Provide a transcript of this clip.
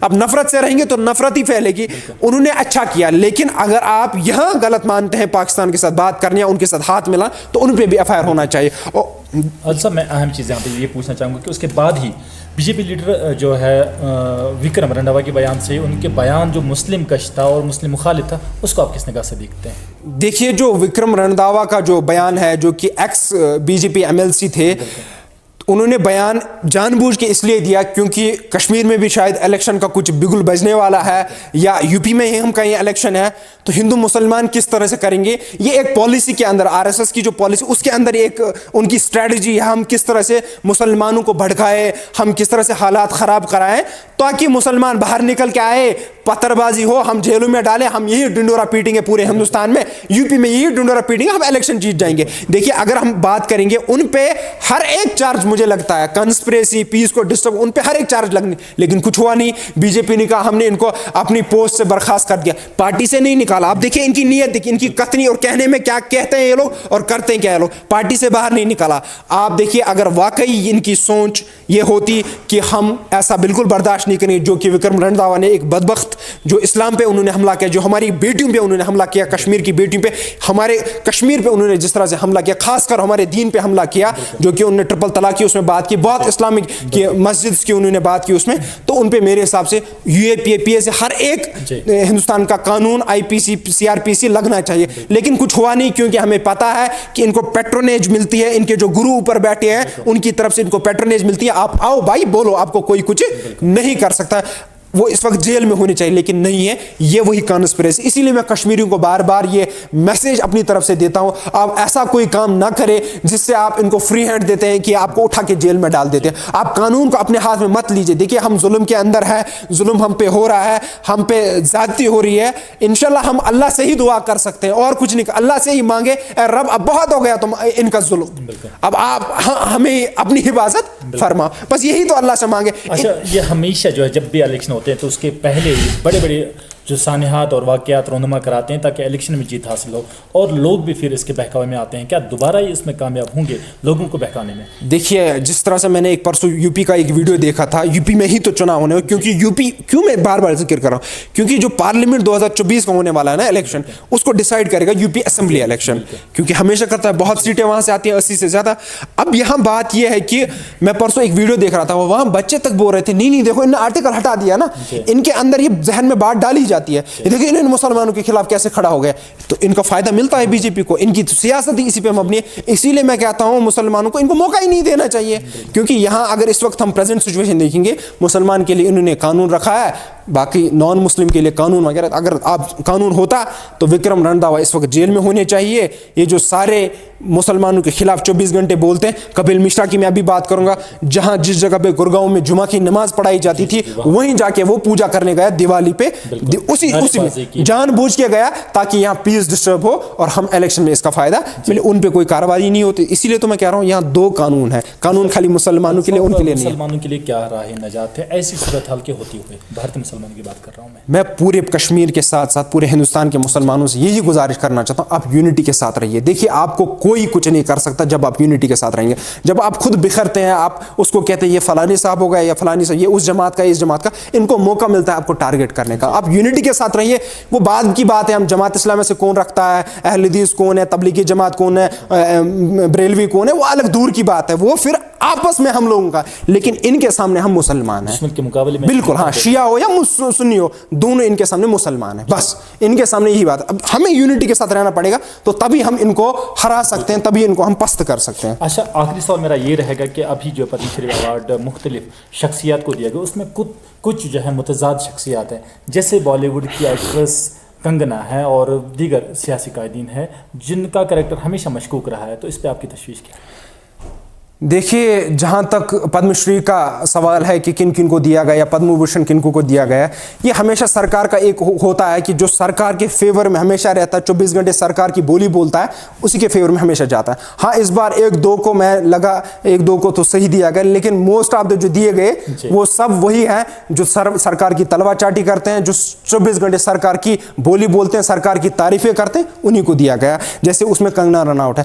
اب نفرت سے رہیں گے تو نفرت ہی پھیلے گی. انہوں نے اچھا کیا, لیکن اگر آپ یہاں غلط مانتے ہیں پاکستان کے ساتھ بات کرنے یا ان کے ساتھ ہاتھ ملا تو ان پہ بھی ایف آئی آر ہونا چاہیے. صاحب میں اہم چیز یہاں پہ یہ پوچھنا چاہوں گا کہ اس کے بعد ہی بی جے پی لیڈر جو ہے وکرم رنڈاوا کے بیان سے ان کے بیان جو مسلم کش تھا اور مسلم مخالف تھا اس کو آپ کس نگاہ سے دیکھتے ہیں؟ دیکھیے جو وکرم رنڈاوا کا جو بیان ہے, جو کہ ex B J P M L C تھے, انہوں نے بیان جان بوجھ کے اس لیے دیا کیونکہ کشمیر میں بھی شاید الیکشن کا کچھ بگل بجنے والا ہے, یا یو پی میں ہی ہم کہیں الیکشن ہے, تو ہندو مسلمان کس طرح سے کریں گے. یہ ایک پالیسی کے اندر آر ایس ایس کی جو پالیسی اس کے اندر ایک ان کی اسٹریٹجی ہے, ہم کس طرح سے مسلمانوں کو بھڑکائے, ہم کس طرح سے حالات خراب کرائیں تاکہ مسلمان باہر نکل کے آئے, پتھر بازی ہو, ہم جیلوں میں ڈالیں, ہم یہی ڈنڈورا پیٹیں گے پورے ہندوستان میں, یو پی میں یہی ڈنڈورا پیٹیں گے, ہم الیکشن جیت جائیں گے. دیکھیے اگر ہم بات کریں گے ان پہ ہر ایک چارج مجھے لگتا ہے کنسپریسی, پیس کو ڈسٹرب, ان پہ ہر ایک چارج لگنے, لیکن کچھ ہوا نہیں. بی جے پی نے کہا ہم نے ان کو اپنی پوسٹ سے برخاست کر دیا, پارٹی سے نہیں نکالا. آپ دیکھیں ان کی نیت, دیکھیں ان کی کتنی اور کہنے میں کیا کہتے ہیں یہ لوگ اور کرتے ہیں کیا یہ لوگ, پارٹی سے باہر نہیں نکالا. آپ دیکھیے اگر واقعی ان کی سوچ یہ ہوتی کہ ہم ایسا بالکل برداشت نہیں کریں جو کہ وکرم رنڈاوا نے ایک بدبخت جو اسلام پہ انہوں نے حملہ کیا, جو ہماری بیٹیوں پہ انہوں نے حملہ کیا, کشمیر کی بیٹیوں پہ, ہمارے کشمیر پہ انہوں نے جس طرح سے حملہ کیا, خاص کر ہمارے دین پہ حملہ کیا, جو کہ انہوں نے ٹرپل طلاق کی اس میں بات کی, بہت اسلامک کی مسجد کی انہوں نے بات کی اس میں, تو ان پہ میرے حساب سے یو اے پی اے پی اے سے ہر ایک ہندوستان کا قانون, آئی پی سی, سی آر پی سی لگنا چاہیے. لیکن کچھ ہوا نہیں کیونکہ ہمیں پتا ہے کہ ان کو پیٹرونیج ملتی ہے, ان کے جو گرو اوپر بیٹھے ہیں ان کی طرف سے ان کو پیٹرونیج ملتی ہے. آپ آؤ بھائی بولو, آپ کو کوئی کچھ نہیں کر سکتا. وہ اس وقت جیل میں ہونے چاہیے لیکن نہیں ہے, یہ وہی کانسپریسی. اسی لیے میں کشمیریوں کو بار بار یہ میسج اپنی طرف سے دیتا ہوں, آپ ایسا کوئی کام نہ کرے جس سے آپ ان کو فری ہینڈ دیتے ہیں کہ آپ کو اٹھا کے جیل میں ڈال دیتے ہیں. آپ قانون کو اپنے ہاتھ میں مت لیجیے. دیکھیے ہم ظلم کے اندر ہے, ظلم ہم پہ ہو رہا ہے, ہم پہ زیادتی ہو رہی ہے. انشاءاللہ ہم اللہ سے ہی دعا کر سکتے ہیں اور کچھ نہیں, اللہ سے ہی مانگے اے رب اب بہت ہو گیا تم ان کا ظلم, اب آپ ہمیں اپنی حفاظت فرما, بس یہی تو اللہ سے مانگے. اچھا یہ ہمیشہ جو ہے جب بھی الیکشن ہوتے ہیں تو اس کے پہلے ہی بڑے بڑے جو سانحات اور واقعات رونما کراتے ہیں تاکہ الیکشن میں جیت حاصل ہو, اور لوگ بھی پھر اس کے بہکاوے میں آتے ہیں. کیا دوبارہ اس میں کامیاب ہوں گے لوگوں کو بہکانے میں؟ دیکھیے جس طرح سے میں نے ایک پرسوں یو پی کا ایک ویڈیو دیکھا تھا, یو پی میں ہی تو چناؤ ہونے, کیونکہ یو پی کیوں میں بار بار ذکر کر رہا ہوں, کیونکہ جو پارلیمنٹ 2024 کا ہونے والا ہے نا الیکشن, اس کو ڈیسائیڈ کرے گا یو پی اسمبلی الیکشن, کیونکہ ہمیشہ کرتا ہے, بہت سیٹیں وہاں سے آتی ہیں 80 سے زیادہ. اب یہاں بات یہ ہے کہ میں پرسوں ایک ویڈیو دیکھ رہا تھا, وہاں بچے تک بول رہے تھے نہیں دیکھو ان نے آرٹیکل ہٹا دیا نا, ان کے اندر یہ ذہن میں بات ڈالی جاتی ہے, دیکھیں انہوں نے مسلمانوں کے خلاف کیسے کھڑا ہو گیا. تو ان کا فائدہ ملتا ہے بی جے پی کو, ان کی سیاست ہی اسی پہ مبنی ہے. اسی لیے میں کہتا ہوں مسلمانوں کو ان کو موقع ہی نہیں دینا چاہیے, کیونکہ یہاں اگر اس وقت ہم پریزنٹ سچویشن دیکھیں گے, مسلمان کے لیے انہوں نے قانون رکھا ہے, باقی نان مسلم کے لیے قانون وغیرہ. اگر آپ قانون ہوتا تو وکرم رنڈاوا اس وقت جیل میں ہونے چاہیے. یہ جو سارے مسلمانوں کے خلاف 24 گھنٹے بولتے ہیں, کپل مشرا کی میں ابھی بات کروں گا, جہاں جس جگہ پہ گرگاؤں میں جمعہ کی نماز پڑھائی جاتی تھی وہیں جا کے وہ پوجا کرنے گیا دیوالی پہ, اسی میں جان بوجھ کے گیا تاکہ یہاں پیس ڈسٹرب ہو اور ہم الیکشن میں اس کا فائدہ ملے. ان پہ کوئی کارروائی نہیں ہوتی. اسی لیے تو میں کہہ رہا ہوں یہاں دو قانون ہیں, قانون خالی مسلمانوں کے لیے, ان کے لیے نہیں. مسلمانوں کے لیے کیا راہ نجات ہے ایسی صورتحال کے ہوتی ہوئے؟ بھارتی مسلمانوں کی بات کر رہا ہوں میں پورے کشمیر کے ساتھ ساتھ پورے ہندوستان کے مسلمانوں سے یہی گزارش کرنا چاہتا ہوں, آپ یونٹی کے ساتھ رہیے. دیکھیے آپ کو کوئی کچھ نہیں کر سکتا جب آپ یونٹی کے ساتھ رہیں گے. جب آپ خود بکھرتے ہیں, آپ اس کو کہتے ہیں یہ فلانی صاحب ہو گیا یا فلانی صاحب, یہ اس جماعت کا, اس جماعت کا, ان کو موقع ملتا ہے آپ کو ٹارگٹ کرنے کا. آپ یونٹی کے ساتھ رہیے. وہ بعد کی بات ہے, ہم جماعت اسلامیہ سے کون رکھتا ہے, اہل حدیث کون ہے, تبلیغی جماعت کون ہے, بریلوی کون ہے, وہ الگ دور کی بات ہے, وہ پھر آپس میں ہم لوگوں کا. لیکن ان کے سامنے ہم مسلمان ہیں کے مقابلے میں, بالکل. ہاں شیعہ ہو یا سنی ہو, دونوں ان کے سامنے مسلمان ہیں, بس ان کے سامنے یہی بات. اب ہمیں یونٹی کے ساتھ رہنا پڑے گا تو تبھی ہم ان کو ہرا سکتے ہیں, تبھی ان کو ہم پست کر سکتے ہیں. اچھا آخری سوال میرا یہ رہے گا کہ ابھی جو پدم شری ایوارڈ مختلف شخصیات کو دیا گیا اس میں کچھ جو ہے متضاد شخصیات ہیں, جیسے بالی ووڈ کی ایکٹریس کنگنا ہے اور دیگر سیاسی قائدین ہیں جن کا کریکٹر ہمیشہ مشکوک رہا ہے, تو اس پہ آپ کی تشویش کیا ہے؟ دیکھیے جہاں تک پدم شری کا سوال ہے کہ کن کن کو دیا گیا یا پدم بھوشن کن کو دیا گیا, یہ ہمیشہ سرکار کا ایک ہوتا ہے کہ جو سرکار کے فیور میں ہمیشہ رہتا ہے, 24 گھنٹے سرکار کی بولی بولتا ہے, اسی کے فیور میں ہمیشہ جاتا ہے. ہاں اس بار ایک دو کو میں لگا, ایک دو کو تو صحیح دیا گیا, لیکن موسٹ آف جو دیے گئے وہ سب وہی ہیں جو سرکار کی تلوا چاٹی کرتے ہیں, جو 24 گھنٹے سرکار کی بولی بولتے ہیں, سرکار کی تعریفیں کرتے ہیں, انہیں کو دیا گیا. جیسے اس میں کنگنا رناوٹ ہے.